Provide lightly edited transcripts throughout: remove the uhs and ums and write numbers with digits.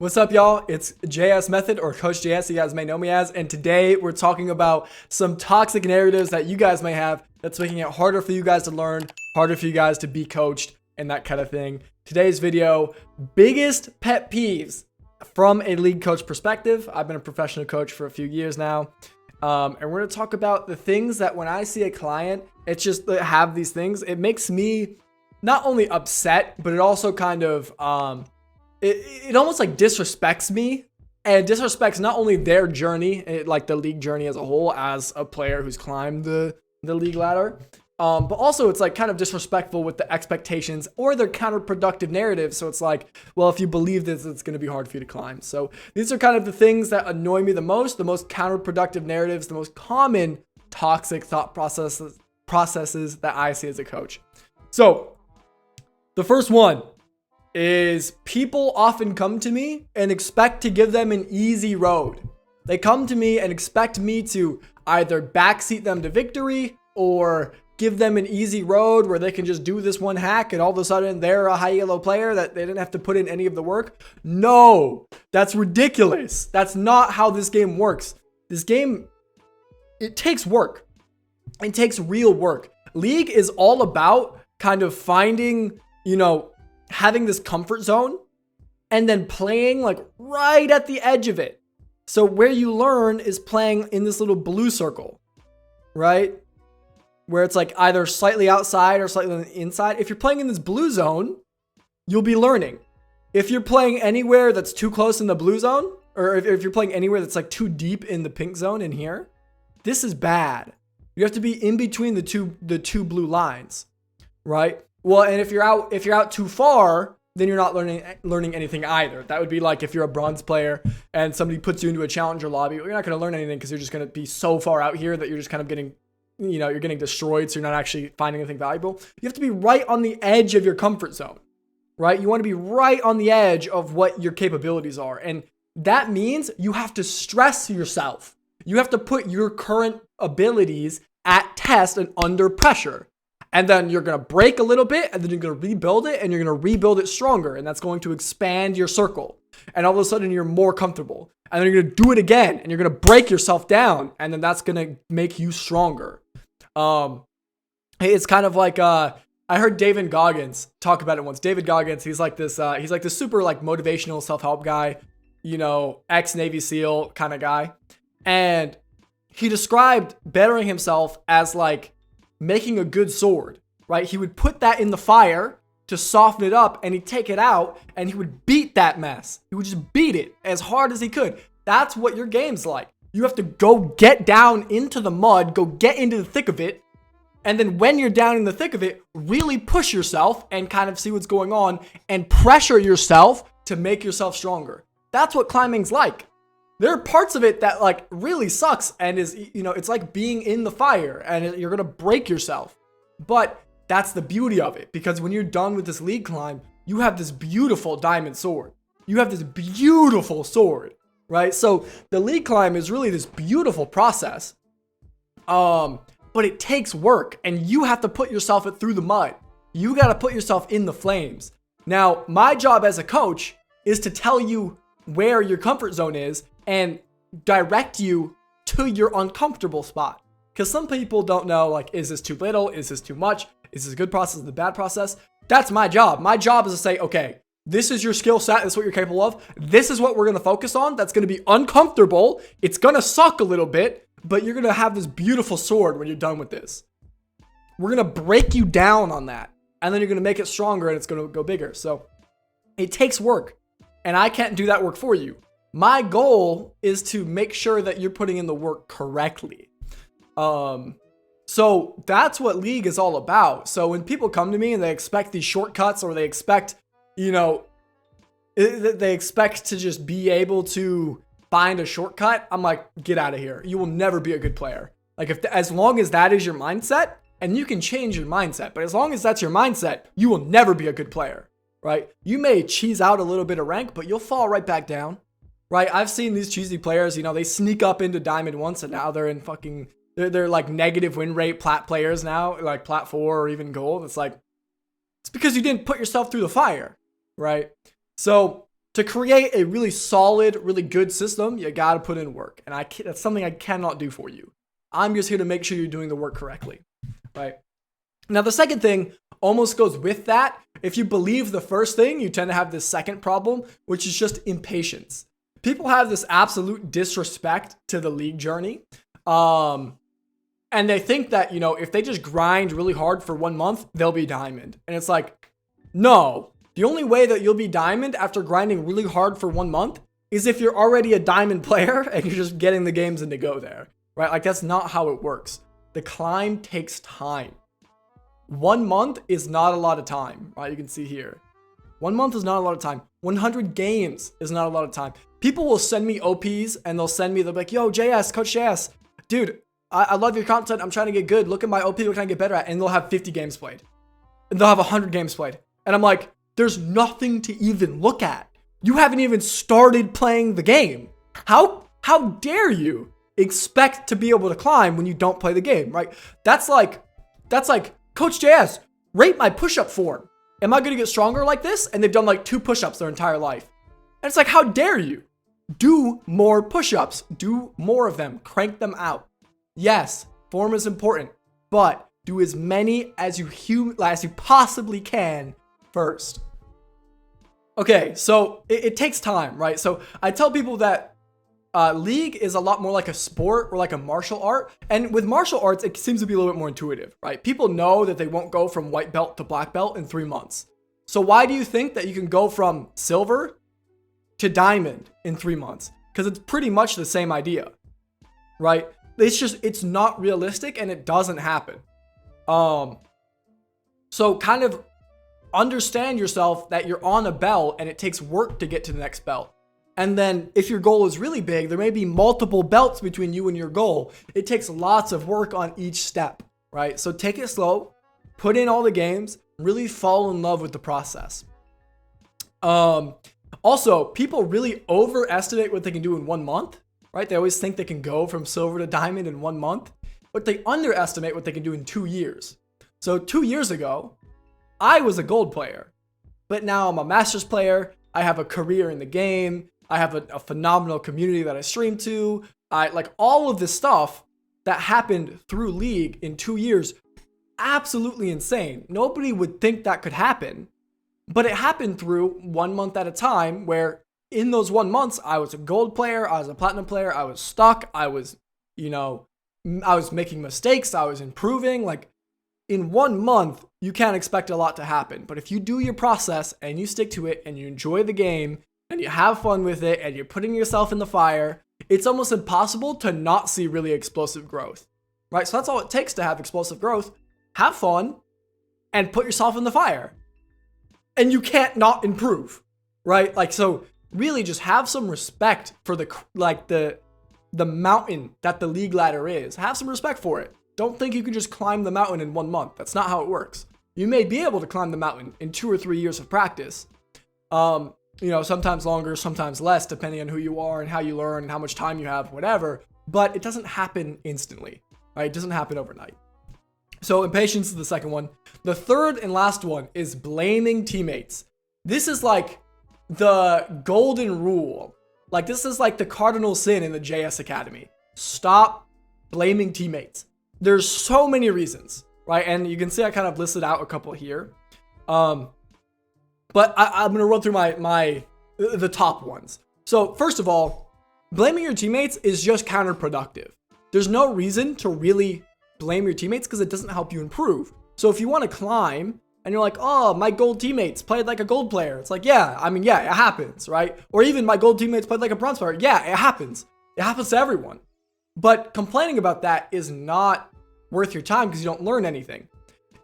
What's up, y'all? It's JS Method, or Coach JS, you guys may know me as, and today we're talking about some toxic narratives that you guys may have that's making it harder for you guys to learn, harder for you guys to be coached, and that kind of thing. Today's video, biggest pet peeves from a league coach perspective. I've been a professional coach for a few years now, and we're going to talk about the things that when I see a client, it's just that have these things, it makes me not only upset, but it also kind of, it almost like disrespects me and disrespects not only their journey, like the league journey as a whole, as a player who's climbed the league ladder, but also it's like kind of disrespectful with the expectations or their counterproductive narrative. So it's like, well, if you believe this, it's going to be hard for you to climb. So these are kind of the things that annoy me the most counterproductive narratives, the most common toxic thought processes that I see as a coach. So the first one is people often come to me and expect to give them an easy road. They come to me and expect me to either backseat them to victory or give them an easy road where they can just do this one hack and all of a sudden they're a high elo player that they didn't have to put in any of the work. No, that's ridiculous. That's not how this game works. This game, it takes work. It takes real work. League is all about kind of finding, having this comfort zone and then playing like right at the edge of it. So where you learn is playing in this little blue circle, right? Where it's like either slightly outside or slightly on the inside. If you're playing in this blue zone, you'll be learning. If you're playing anywhere that's too close in the blue zone, or if you're playing anywhere that's like too deep in the pink zone in here, this is bad. You have to be in between the two blue lines, right? Well, and if you're out too far, then you're not learning anything either. That would be like if you're a bronze player and somebody puts you into a challenger lobby, you're not going to learn anything because you're just going to be so far out here that you're just kind of getting, you're getting destroyed. So you're not actually finding anything valuable. You have to be right on the edge of your comfort zone, right? You want to be right on the edge of what your capabilities are. And that means you have to stress yourself. You have to put your current abilities at test and under pressure. And then you're going to break a little bit and then you're going to rebuild it and you're going to rebuild it stronger. And that's going to expand your circle. And all of a sudden you're more comfortable. And then you're going to do it again and you're going to break yourself down. And then that's going to make you stronger. It's kind of like, I heard David Goggins talk about it once. David Goggins, he's like this super like motivational self-help guy, ex-Navy SEAL kind of guy. And he described bettering himself as like making a good sword, right? He would put that in the fire to soften it up and he'd take it out and he would beat that mess. He would just beat it as hard as he could. That's what your game's like. You have to go get down into the mud, go get into the thick of it. And then when you're down in the thick of it, really push yourself and kind of see what's going on and pressure yourself to make yourself stronger. That's what climbing's like. There are parts of it that like really sucks and is, it's like being in the fire and you're going to break yourself. But that's the beauty of it, because when you're done with this league climb, you have this beautiful diamond sword. You have this beautiful sword, right? So the league climb is really this beautiful process. But it takes work and you have to put yourself through the mud. You got to put yourself in the flames. Now, my job as a coach is to tell you where your comfort zone is and direct you to your uncomfortable spot. Because some people don't know, like, is this too little? Is this too much? Is this a good process? The bad process? That's my job. My job is to say, okay, this is your skill set. This is what you're capable of. This is what we're going to focus on. That's going to be uncomfortable. It's going to suck a little bit, but you're going to have this beautiful sword when you're done with this. We're going to break you down on that. And then you're going to make it stronger and it's going to go bigger. So it takes work. And I can't do that work for you. My goal is to make sure that you're putting in the work correctly. So that's what league is all about. So when people come to me and they expect these shortcuts, or they expect, they expect to just be able to find a shortcut, I'm like, get out of here. You will never be a good player. Like as long as that is your mindset, and you can change your mindset, but as long as that's your mindset, you will never be a good player, right? You may cheese out a little bit of rank, but you'll fall right back down. Right, I've seen these cheesy players, they sneak up into diamond once and now they're in they're like negative win rate plat players now, like plat 4 or even gold. It's like, it's because you didn't put yourself through the fire, right? So To create a really solid, really good system, you got to put in work. And that's something I cannot do for you. I'm just here to make sure you're doing the work correctly, right? Now, the second thing almost goes with that. If you believe the first thing, you tend to have this second problem, which is just impatience. People have this absolute disrespect to the league journey. And they think that, you know, if they just grind really hard for 1 month, they'll be diamond. And it's like, no. The only way that you'll be diamond after grinding really hard for 1 month is if you're already a diamond player and you're just getting the games in to go there, right? Like, that's not how it works. The climb takes time. 1 month is not a lot of time, right? You can see here. 1 month is not a lot of time. 100 games is not a lot of time. People will send me OPs and they'll be like, yo, JS, Coach JS, dude, I love your content. I'm trying to get good. Look at my OP. What can I get better at? And they'll have 50 games played. And they'll have 100 games played. And I'm like, there's nothing to even look at. You haven't even started playing the game. How dare you expect to be able to climb when you don't play the game, right? That's like, Coach JS, rate my push-up form. Am I going to get stronger like this? And they've done like 2 push-ups their entire life. And it's like, how dare you? Do more push-ups. Do more of them. Crank them out. Yes, form is important, but do as many as you possibly can first. Okay, so it takes time, right? So I tell people that League is a lot more like a sport or like a martial art. And with martial arts, it seems to be a little bit more intuitive, right? People know that they won't go from white belt to black belt in 3 months. So why do you think that you can go from silver to diamond in 3 months? Because it's pretty much the same idea, right? It's not realistic and it doesn't happen. So kind of understand yourself that you're on a belt and it takes work to get to the next belt. And then if your goal is really big, there may be multiple belts between you and your goal. It takes lots of work on each step, right? So take it slow, put in all the games, really fall in love with the process. Also, people really overestimate what they can do in 1 month, right? They always think they can go from silver to diamond in 1 month, but they underestimate what they can do in 2 years. So 2 years ago, I was a gold player, but now I'm a masters player. I have a career in the game. I have a phenomenal community that I stream to. I like all of this stuff that happened through League in 2 years. Absolutely insane. Nobody would think that could happen, but it happened through 1 month at a time, where in those 1 months, I was a gold player. I was a platinum player. I was stuck. I was making mistakes. I was improving. Like, in 1 month, you can't expect a lot to happen. But if you do your process and you stick to it and you enjoy the game and you have fun with it and you're putting yourself in the fire, it's almost impossible to not see really explosive growth, right? So that's all it takes to have explosive growth. Have fun and put yourself in the fire. And you can't not improve, right? Like, so really just have some respect for the mountain that the League ladder is. Have some respect for it. Don't think you can just climb the mountain in 1 month. That's not how it works. You may be able to climb the mountain in 2 or 3 years of practice. Sometimes longer, sometimes less, depending on who you are and how you learn and how much time you have, whatever. But it doesn't happen instantly, right? It doesn't happen overnight. So impatience is the second one. The third and last one is blaming teammates. This is like the golden rule. Like, this is like the cardinal sin in the JS Academy. Stop blaming teammates. There's so many reasons, right? And you can see I kind of listed out a couple here. But I'm going to run through the top ones. So first of all, blaming your teammates is just counterproductive. There's no reason to really blame your teammates because it doesn't help you improve. So if you want to climb and you're like, oh, my gold teammates played like a gold player. It's like, yeah, it happens, right? Or even my gold teammates played like a bronze player. Yeah, it happens. It happens to everyone. But complaining about that is not worth your time because you don't learn anything.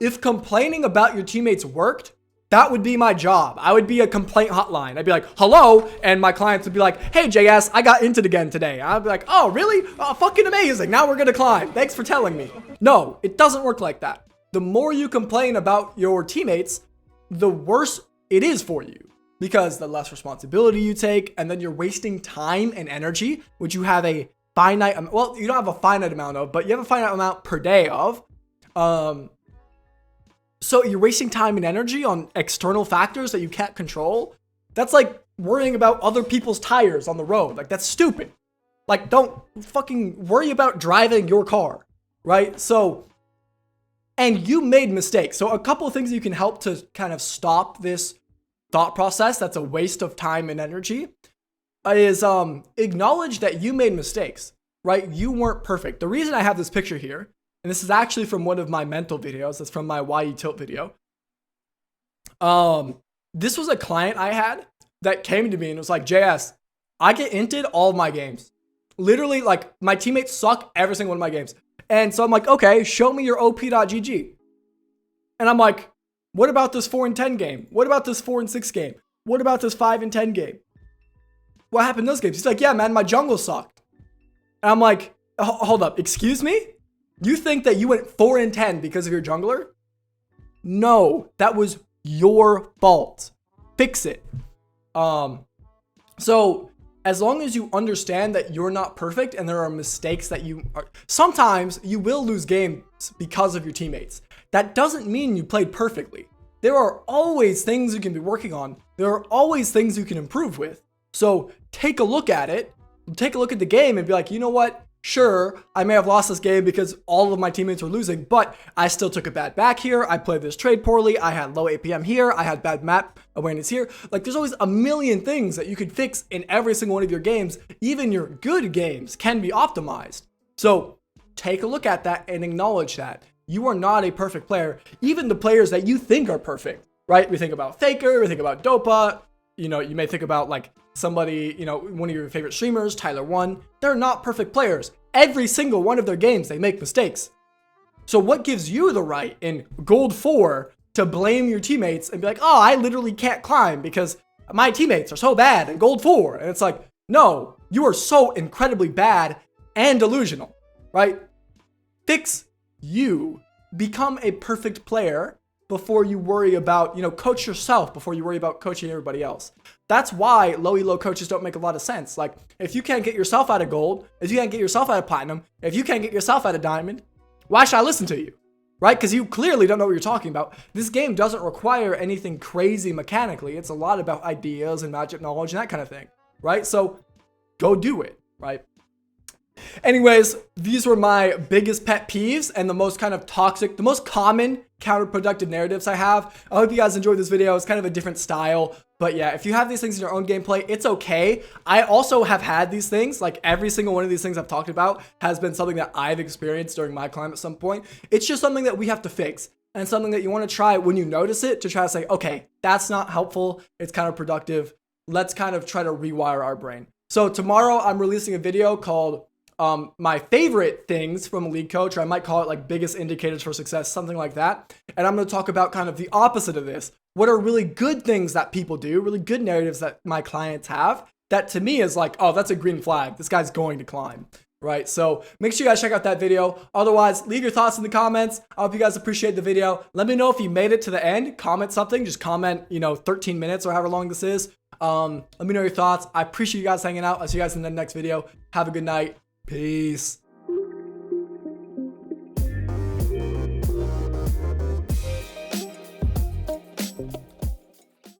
If complaining about your teammates worked, that would be my job. I would be a complaint hotline. I'd be like, hello. And my clients would be like, hey, JS, I got inted again today. I'd be like, oh, really? Oh, fucking amazing. Now we're going to climb. Thanks for telling me. No, it doesn't work like that. The more you complain about your teammates, the worse it is for you, because the less responsibility you take, and then you're wasting time and energy, which you have a finite, well, you don't have a finite amount of, but you have a finite amount per day of. So you're wasting time and energy on external factors that you can't control. That's like worrying about other people's tires on the road. Like, that's stupid. Like, don't fucking worry about driving your car, right? So, and you made mistakes. So a couple of things you can help to kind of stop this thought process that's a waste of time and energy is acknowledge that you made mistakes, right? You weren't perfect. The reason I have this picture here, and this is actually from one of my mental videos, that's from my Why You Tilt video. This was a client I had that came to me and was like, JS, I get inted all of my games. Literally, like, my teammates suck every single one of my games. And so I'm like, okay, show me your op.gg. And I'm like, what about this 4-10 game? What about this 4-6 game? What about this 5-10 game? What happened in those games? He's like, yeah, man, my jungle sucked. And I'm like, hold up, excuse me? You think that you went 4-10 because of your jungler? No, that was your fault. Fix it. So as long as you understand that you're not perfect and there are mistakes that you are, sometimes you will lose games because of your teammates. That doesn't mean you played perfectly. There are always things you can be working on. There are always things you can improve with. So take a look at it, take a look at the game and be like, you know what? Sure, I may have lost this game because all of my teammates were losing, but I still took a bad back here. I played this trade poorly. I had low APM here. I had bad map awareness here. Like, there's always a million things that you could fix in every single one of your games. Even your good games can be optimized. So take a look at that and acknowledge that. You are not a perfect player. Even the players that you think are perfect, right? We think about Faker, we think about Dopa. You know, you may think about like somebody, you know, one of your favorite streamers, Tyler1. They're not perfect players. Every single one of their games, they make mistakes. So what gives you the right in Gold 4 to blame your teammates and be like, oh, I literally can't climb because my teammates are so bad in Gold 4. And it's like, no, you are so incredibly bad and delusional, right? Fix you. Become a perfect player before you worry about, you know, coach yourself before you worry about coaching everybody else. That's why low elo coaches don't make a lot of sense. Like, if you can't get yourself out of gold, if you can't get yourself out of platinum, if you can't get yourself out of diamond, why should I listen to you? Right? Because you clearly don't know what you're talking about. This game doesn't require anything crazy mechanically. It's a lot about ideas and magic knowledge and that kind of thing. Right? So go do it. Right? Anyways, these were my biggest pet peeves and the most kind of toxic, the most common counterproductive narratives I have. I hope you guys enjoyed this video. It's kind of a different style, but yeah, if you have these things in your own gameplay, it's okay. I also have had these things, like every single one of these things I've talked about has been something that I've experienced during my climb at some point. It's just something that we have to fix and something that you want to try when you notice it to try to say, okay, that's not helpful. It's counterproductive. Let's kind of try to rewire our brain. So tomorrow I'm releasing a video called my favorite things from a league coach, or I might call it like biggest indicators for success, something like that. And I'm going to talk about kind of the opposite of this. What are really good things that people do, really good narratives that my clients have that to me is like, oh, that's a green flag. This guy's going to climb, right? So make sure you guys check out that video. Otherwise, leave your thoughts in the comments. I hope you guys appreciate the video. Let me know if you made it to the end. Comment something. Just comment, 13 minutes or however long this is. Let me know your thoughts. I appreciate you guys hanging out. I'll see you guys in the next video. Have a good night. Peace.